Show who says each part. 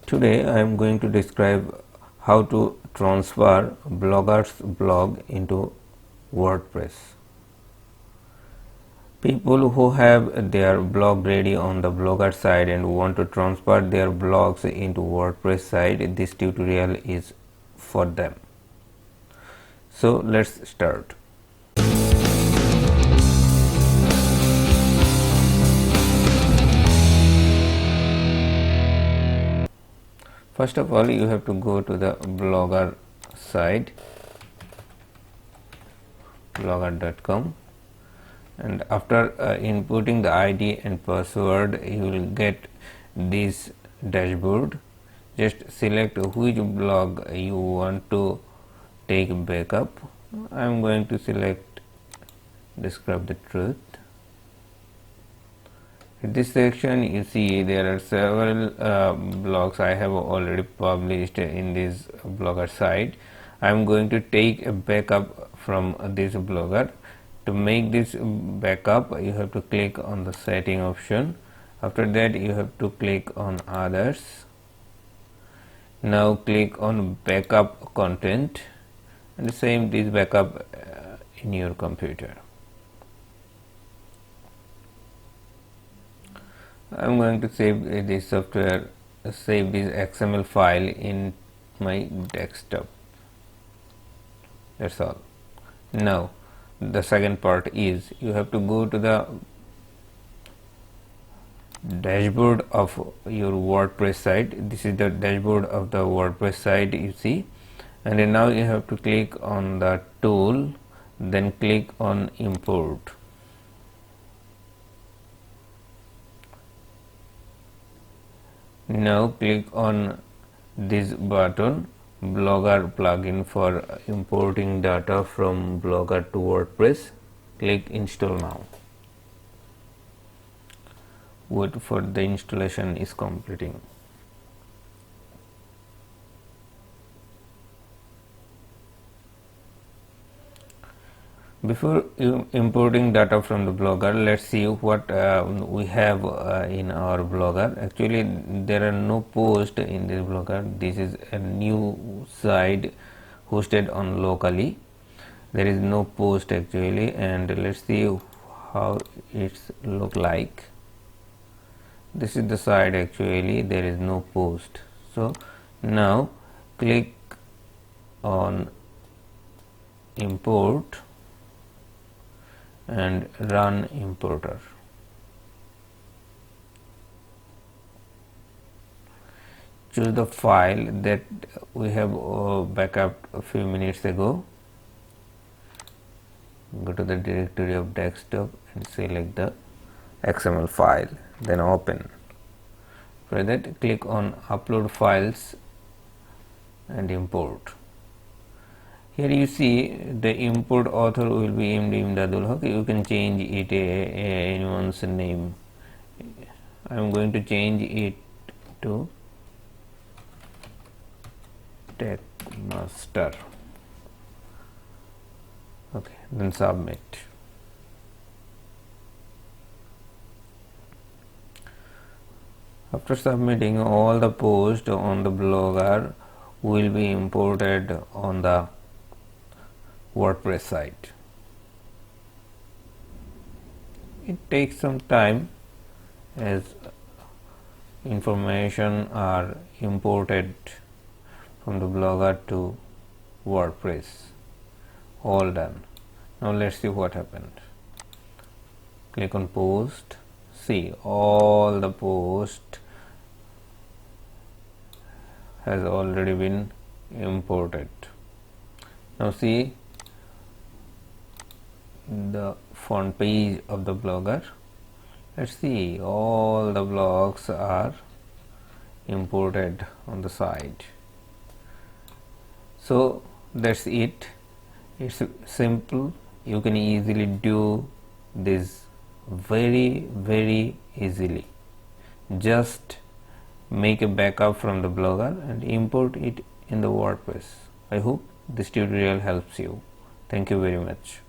Speaker 1: Today I am going to describe how to transfer blogger's blog into WordPress. People who have their blog ready on the Blogger side and want to transfer their blogs into WordPress site, this tutorial is for them. So let's start. First of all, you have to go to the Blogger site, blogger.com, and after inputting the ID and password, you will get this dashboard. Just select which blog you want to take backup. I am going to select Describe the Truth. In this section, you see there are several blogs I have already published in this Blogger site. I am going to take a backup from this blogger. To make this backup, you have to click on the setting option. After that, you have to click on others. Now click on backup content and save this backup in your computer. I am going to save this software, save this XML file in my desktop. That's all. Now the second part is you have to go to the dashboard of your WordPress site. This is the dashboard of the WordPress site, you see, and then now you have to click on the tool, then click on import. Now click on this button, Blogger plugin for importing data from Blogger to WordPress. Click install now. Wait for the installation is completing. Before importing data from the Blogger, let's see what we have in our Blogger. Actually, there are no posts in this Blogger. This is a new site hosted on locally. There is no post actually, and let's see how it's look like. This is the site actually. There is no post. So now click on import and run importer. Choose the file that we have backup a few minutes ago. Go to the directory of desktop and select the XML file, then open. For that, click on upload files and import. Here you see the import author will be MD Imdadul Haq. You can change it anyone's name. I am going to change it to Tech Master. Okay, then submit. After submitting, all the posts on the Blogger will be imported on the WordPress site. It takes some time as information are imported from the Blogger to WordPress. All done. Now let's see what happened. Click on post. See, all the post has already been imported. Now see the front page of the Blogger. Let's see, all the blogs are imported on the site. So that's it. It's simple. You can easily do this very easily. Just make a backup from the Blogger and import it in the WordPress. I hope this tutorial helps you. Thank you very much.